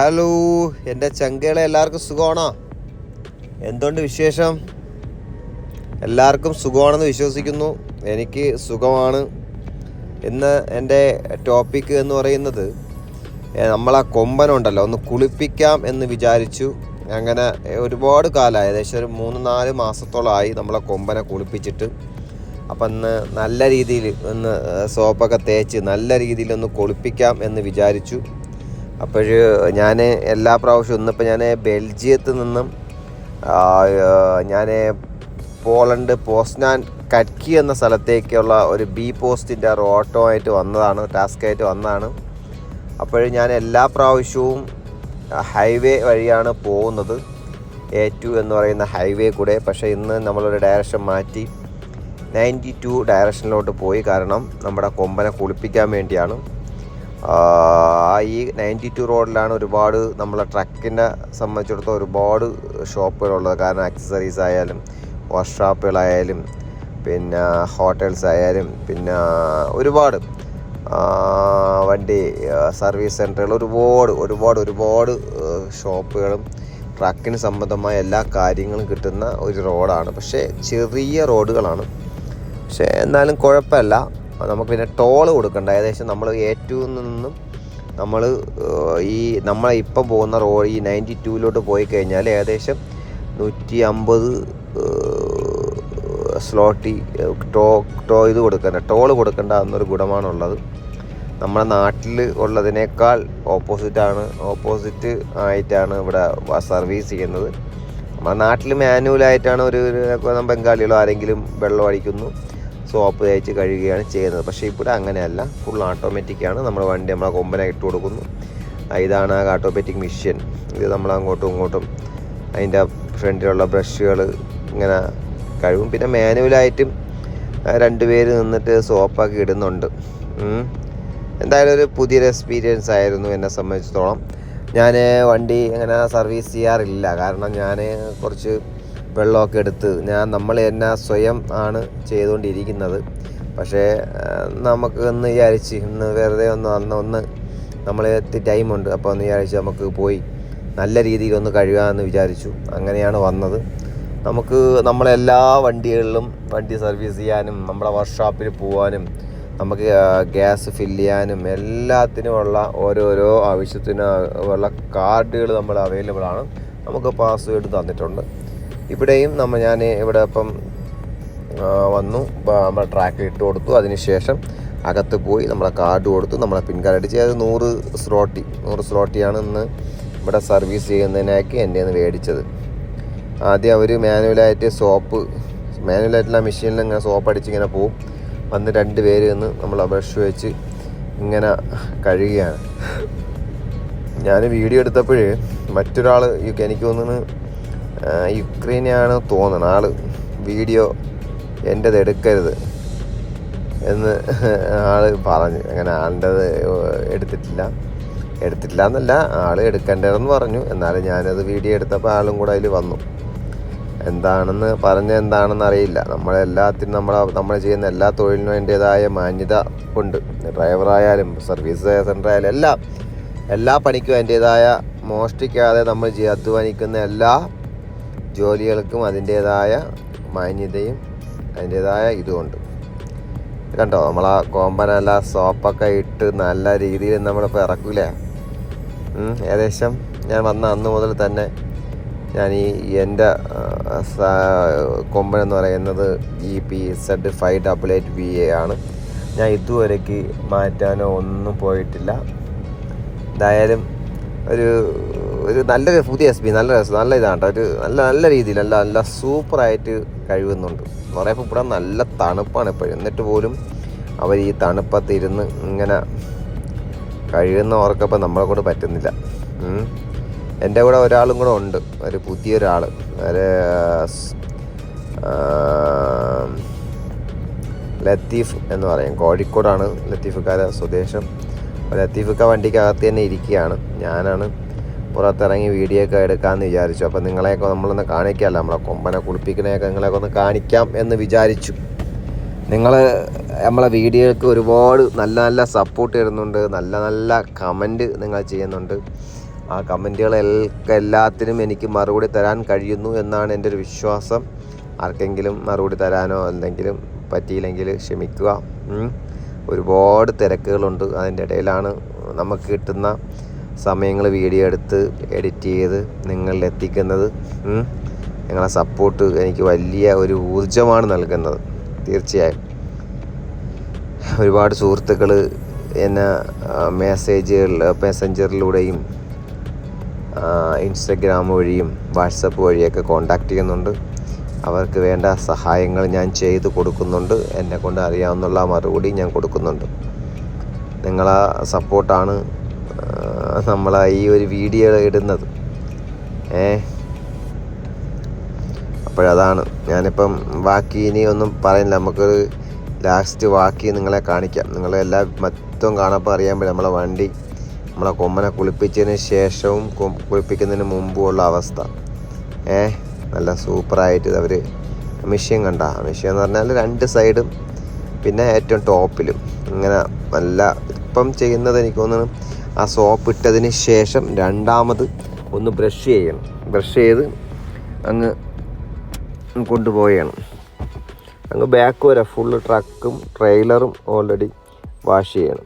Hello എൻ്റെ ചങ്കളെ, എല്ലാവർക്കും സുഖമാണോ? എന്തുകൊണ്ട് വിശേഷം? എല്ലാവർക്കും സുഖമാണെന്ന് വിശ്വസിക്കുന്നു. എനിക്ക് സുഖമാണ്. ഇന്ന് എൻ്റെ ടോപ്പിക്ക് എന്ന് പറയുന്നത്, നമ്മളാ കൊമ്പനുണ്ടല്ലോ ഒന്ന് കുളിപ്പിക്കാം എന്ന് വിചാരിച്ചു. അങ്ങനെ ഒരുപാട് കാലമായി, ഏകദേശം ഒരു 3-4 മാസത്തോളമായി നമ്മളെ കൊമ്പനെ കുളിപ്പിച്ചിട്ട്. അപ്പം ഇന്ന് നല്ല രീതിയിൽ ഒന്ന് സോപ്പൊക്കെ തേച്ച് നല്ല രീതിയിൽ ഒന്ന് കുളിപ്പിക്കാം എന്ന് വിചാരിച്ചു. അപ്പോൾ ഞാൻ എല്ലാ പ്രാവശ്യവും ഇന്നിപ്പോൾ ഞാൻ ബെൽജിയത്തിൽ നിന്നും ഞാൻ പോളണ്ട് പോസ്നാൻ കറ്റ്കി എന്ന സ്ഥലത്തേക്കുള്ള ഒരു ബി പോസ്റ്റിൻ്റെ ഓട്ടോ ആയിട്ട് വന്നതാണ്, ടാസ്ക്കായിട്ട് വന്നതാണ്. അപ്പോൾ ഞാൻ എല്ലാ പ്രാവശ്യവും ഹൈവേ വഴിയാണ് പോകുന്നത്, A2 എന്ന് പറയുന്ന ഹൈവേ കൂടെ. പക്ഷേ ഇന്ന് നമ്മളൊരു ഡയറക്ഷൻ മാറ്റി 92 ഡയറക്ഷനിലോട്ട് പോയി. കാരണം നമ്മുടെ കൊമ്പനെ കുളിപ്പിക്കാൻ വേണ്ടിയാണ്. ഈ 92 റോഡിലാണ് ഒരുപാട് നമ്മളെ ട്രക്കിനെ സംബന്ധിച്ചിടത്തോളം ഒരുപാട് ഷോപ്പുകളുള്ളത്. കാരണം ആക്സസറീസ് ആയാലും വർക്ക്ഷോപ്പുകളായാലും പിന്നെ ഹോട്ടൽസ് ആയാലും പിന്നെ ഒരുപാട് വണ്ടി സർവീസ് സെൻറ്ററുകൾ, ഒരുപാട് ഷോപ്പുകളും ട്രക്കിന് സംബന്ധമായ എല്ലാ കാര്യങ്ങളും കിട്ടുന്ന ഒരു റോഡാണ്. പക്ഷേ ചെറിയ റോഡുകളാണ്. പക്ഷേ എന്നാലും കുഴപ്പമില്ല. നമുക്ക് പിന്നെ ടോൾ കൊടുക്കണ്ട. ഏകദേശം നമ്മൾ A2 നിന്നും നമ്മളെ ഇപ്പം പോകുന്ന റോഡ് ഈ 92 പോയി കഴിഞ്ഞാൽ ഏകദേശം 150 സ്ലോട്ടി ഇത് കൊടുക്കണ്ട, ടോൾ കൊടുക്കേണ്ട എന്നൊരു ഗുണമാണുള്ളത്. നമ്മുടെ നാട്ടിൽ ഉള്ളതിനേക്കാൾ ഓപ്പോസിറ്റ് ആയിട്ടാണ് ഇവിടെ സർവീസ് ചെയ്യുന്നത്. നമ്മുടെ നാട്ടിൽ മാനുവലായിട്ടാണ് ഒരു ബംഗാളികളോ ആരെങ്കിലും വെള്ളം അടിക്കുന്നു, സോപ്പ് തേച്ച് കഴുകുകയാണ് ചെയ്യുന്നത്. പക്ഷേ ഇവിടെ അങ്ങനെയല്ല, ഫുൾ ഓട്ടോമാറ്റിക്കാണ്. നമ്മുടെ വണ്ടി നമ്മളെ കൊമ്പനെ ഇട്ട് കൊടുക്കുന്നു. ഇതാണ് ആ ഓട്ടോമാറ്റിക് മെഷീൻ. ഇത് നമ്മളങ്ങോട്ടും ഇങ്ങോട്ടും അതിൻ്റെ ഫ്രണ്ടിലുള്ള ബ്രഷുകൾ ഇങ്ങനെ കഴുകും. പിന്നെ മാനുവലായിട്ടും 2 പേര് നിന്നിട്ട് സോപ്പാക്കി ഇടുന്നുണ്ട്. എന്തായാലും ഒരു പുതിയൊരു എക്സ്പീരിയൻസ് ആയിരുന്നു എന്നെ സംബന്ധിച്ചിടത്തോളം. ഞാൻ വണ്ടി അങ്ങനെ സർവീസ് ചെയ്യാറില്ല. കാരണം ഞാൻ കുറച്ച് വെള്ളമൊക്കെ എടുത്ത് നമ്മൾ തന്നെ സ്വയം ആണ് ചെയ്തുകൊണ്ടിരിക്കുന്നത്. പക്ഷേ നമുക്ക് ഒന്ന് വിചാരിച്ച് ഇന്ന് വെറുതെ ഒന്ന് നമ്മൾ ടൈമുണ്ട്, അപ്പോൾ ഒന്ന് വിചാരിച്ച് നമുക്ക് പോയി നല്ല രീതിയിലൊന്ന് കഴുകാമെന്ന് വിചാരിച്ചു. അങ്ങനെയാണ് വന്നത്. നമുക്ക് നമ്മളെല്ലാ വണ്ടികളിലും വണ്ടി സർവീസ് ചെയ്യാനും നമ്മുടെ വർക്ക്ഷോപ്പിൽ പോകാനും നമുക്ക് ഗ്യാസ് ഫില്ല് ചെയ്യാനും എല്ലാത്തിനുമുള്ള ഓരോരോ ആവശ്യത്തിന് ഉള്ള കാർഡുകൾ നമ്മൾ അവൈലബിൾ ആണ്. നമുക്ക് പാസ്വേഡ് തന്നിട്ടുണ്ട്. ഇവിടെയും ഞാൻ ഇവിടെ ഇപ്പം വന്നു, നമ്മൾ ട്രാക്കിൽ ഇട്ട് കൊടുത്തു. അതിനുശേഷം അകത്ത് പോയി നമ്മളെ കാർഡ് കൊടുത്തു, നമ്മളെ പിൻ കാർഡ് അടിച്ച്. അത് 100 സ്ലോട്ടിയാണ് ഇന്ന് ഇവിടെ സർവീസ് ചെയ്യുന്നതിനാക്കി എൻ്റെ നിന്ന് മേടിച്ചത്. ആദ്യം അവർ മാനുവലായിട്ടുള്ള മെഷീനിൽ ഇങ്ങനെ സോപ്പ് അടിച്ച് ഇങ്ങനെ പോവും. വന്ന് 2 പേര് നിന്ന് നമ്മൾ ബ്രഷ് വെച്ച് ഇങ്ങനെ കഴുകുകയാണ്. ഞാൻ വീഡിയോ എടുത്തപ്പോൾ മറ്റൊരാൾ, എനിക്ക് തോന്നുന്നു യുക്രൈനാണ് തോന്നണം, ആൾ വീഡിയോ എൻ്റെത് എടുക്കരുത് എന്ന് ആൾ പറഞ്ഞു. അങ്ങനെ ആളുടേത് എടുത്തിട്ടില്ല എന്നല്ല, ആൾ എടുക്കേണ്ടതെന്ന് പറഞ്ഞു. എന്നാലും ഞാനത് വീഡിയോ എടുത്തപ്പോൾ ആളും കൂടെ അതിൽ വന്നു. എന്താണെന്ന് അറിയില്ല. നമ്മളെല്ലാത്തിനും നമ്മൾ ചെയ്യുന്ന എല്ലാ തൊഴിലിനും അതിൻ്റേതായ മാന്യത ഉണ്ട്. ഡ്രൈവറായാലും സർവീസ് സെൻ്റർ ആയാലും എല്ലാ പണിക്കും അതിൻ്റേതായ മോഷ്ടിക്കാതെ നമ്മൾ അധ്വാനിക്കുന്ന എല്ലാ ജോലികൾക്കും അതിൻ്റേതായ മാന്യതയും അതിൻ്റേതായ ഇതുമുണ്ട്. കണ്ടോ, നമ്മളാ കോമ്പനല്ല സോപ്പൊക്കെ ഇട്ട് നല്ല രീതിയിൽ നമ്മളിപ്പോൾ ഇറക്കൂലേ. ഏകദേശം ഞാൻ വന്ന അന്ന് മുതൽ തന്നെ ഞാൻ എൻ്റെ കൊമ്പൻ എന്ന് പറയുന്നത് GPZ588VA ആണ്. ഞാൻ ഇതുവരേക്ക് മാറ്റാനോ ഒന്നും പോയിട്ടില്ല. എന്തായാലും ഒരു നല്ലൊരു പുതിയ SP, നല്ല ഇതാണ് കേട്ടോ. ഒരു നല്ല രീതിയിൽ നല്ല സൂപ്പറായിട്ട് കഴുകുന്നുണ്ട്. പറയുമ്പോൾ ഇവിടെ നല്ല തണുപ്പാണ് എപ്പോഴും. എന്നിട്ട് പോലും അവർ ഈ തണുപ്പത്തിരുന്ന് ഇങ്ങനെ കഴുകുന്നവർക്കപ്പം നമ്മളെ കൊണ്ട് പറ്റുന്നില്ല. എൻ്റെ കൂടെ ഒരാളും കൂടെ ഉണ്ട്, ഒരു പുതിയൊരാൾ. ലത്തീഫ് എന്ന് പറയും, കോഴിക്കോടാണ് ലത്തീഫുക്കാരെ സ്വദേശം. ലത്തീഫുക്ക വണ്ടിക്കകത്ത് തന്നെ ഇരിക്കുകയാണ്. ഞാനാണ് പുറത്തിറങ്ങി വീഡിയോ ഒക്കെ എടുക്കാമെന്ന് വിചാരിച്ചു. അപ്പോൾ നിങ്ങളെയൊക്കെ നമ്മളൊന്ന് കാണിക്കാമല്ലോ, നമ്മളെ കൊമ്പനെ കുളിപ്പിക്കണയൊക്കെ നിങ്ങളെയൊക്കെ ഒന്ന് കാണിക്കാം എന്ന് വിചാരിച്ചു. നമ്മളെ വീഡിയോക്ക് ഒരുപാട് നല്ല സപ്പോർട്ട് തരുന്നുണ്ട്, നല്ല കമൻറ്റ് നിങ്ങൾ ചെയ്യുന്നുണ്ട്. ആ എല്ലാത്തിനും എനിക്ക് മറുപടി തരാൻ കഴിയുന്നു എന്നാണ് എൻ്റെ ഒരു വിശ്വാസം. ആർക്കെങ്കിലും മറുപടി തരാനോ എന്തെങ്കിലും പറ്റിയില്ലെങ്കിൽ ക്ഷമിക്കുക. ഒരുപാട് തിരക്കുകളുണ്ട്. അതിൻ്റെ ഇടയിലാണ് നമുക്ക് കിട്ടുന്ന സമയങ്ങൾ വീഡിയോ എടുത്ത് എഡിറ്റ് ചെയ്ത് നിങ്ങളിൽ എത്തിക്കുന്നത്. നിങ്ങളെ സപ്പോർട്ട് എനിക്ക് വലിയ ഒരു ഊർജ്ജമാണ് നൽകുന്നത്. തീർച്ചയായും ഒരുപാട് സുഹൃത്തുക്കൾ എന്നെ മെസ്സഞ്ചറിലൂടെയും ഇൻസ്റ്റഗ്രാം വഴിയും വാട്സപ്പ് വഴിയൊക്കെ കോണ്ടാക്ട് ചെയ്യുന്നുണ്ട്. അവർക്ക് വേണ്ട സഹായങ്ങൾ ഞാൻ ചെയ്തു കൊടുക്കുന്നുണ്ട്. എന്നെക്കൊണ്ട് അറിയാവുന്നുള്ള മറുപടി ഞാൻ കൊടുക്കുന്നുണ്ട്. നിങ്ങളെ സപ്പോർട്ടാണ് നമ്മളെ ഈ ഒരു വീഡിയോ ഇടുന്നത്. അപ്പോഴതാണ് ഞാനിപ്പം ബാക്കി ഇനി ഒന്നും പറയുന്നില്ല. നമുക്കൊരു ലാസ്റ്റ് ബാക്കി നിങ്ങളെ കാണിക്കാം. നിങ്ങളെല്ലാം മൊത്തം കാണപ്പോൾ അറിയാൻ പറ്റും നമ്മളെ വണ്ടി നമ്മളെ കൊമ്മനെ കുളിപ്പിച്ചതിന് ശേഷവും കുളിപ്പിക്കുന്നതിന് മുമ്പുമുള്ള അവസ്ഥ. നല്ല സൂപ്പറായിട്ട് അവർ മെഷീൻ കണ്ട മെഷീൻ എന്ന് പറഞ്ഞാൽ 2 സൈഡും പിന്നെ ഏറ്റവും ടോപ്പിലും ഇങ്ങനെ നല്ല ഇപ്പം ചെയ്യുന്നത് എനിക്ക് തോന്നുന്നു ആ സോപ്പ് ഇട്ടതിന് ശേഷം രണ്ടാമത് ഒന്ന് ബ്രഷ് ചെയ്യണം. ബ്രഷ് ചെയ്ത് അങ്ങ് കൊണ്ടുപോവുകയാണ്. അങ്ങ് ബാക്ക് വരെ ഫുള്ള് ട്രക്കും ട്രെയിലറും ഓൾറെഡി വാഷ് ചെയ്യണം.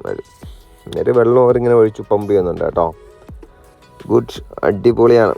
എന്നിട്ട് വെള്ളം അവരിങ്ങനെ ഒഴിച്ച് പമ്പ് ചെയ്യുന്നുണ്ട് കേട്ടോ. ഗുഡ്, അടിപൊളിയാണ്.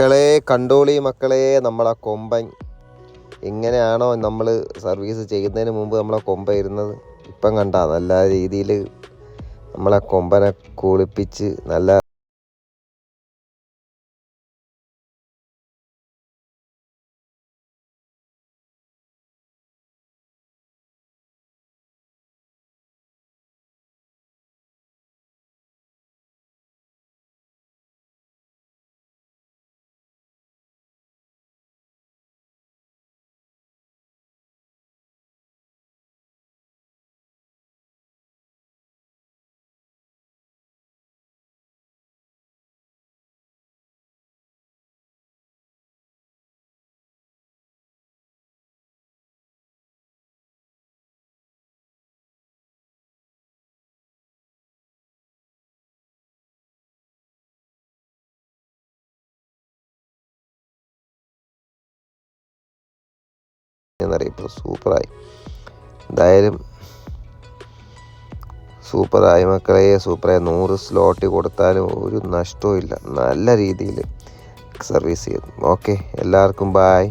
മക്കളെ കണ്ടോളി മക്കളെ, നമ്മളെ കൊമ്പൻ എങ്ങനെയാണോ നമ്മൾ സർവീസ് ചെയ്യുന്നതിന് മുമ്പ് നമ്മളെ കൊമ്പ ഇരുന്നത്, ഇപ്പം കണ്ട നല്ല രീതിയിൽ നമ്മളെ കൊമ്പനെ കുളിപ്പിച്ച് നല്ല എന്നറിയപ്പോൾ സൂപ്പറായി. എന്തായാലും സൂപ്പറായി മക്കളെ, സൂപ്പറായി. 100 സ്ലോട്ട് കൊടുത്താലും ഒരു നഷ്ടവും ഇല്ല. നല്ല രീതിയിൽ സർവീസ് ചെയ്തു. ഓക്കെ, എല്ലാവർക്കും ബായ്.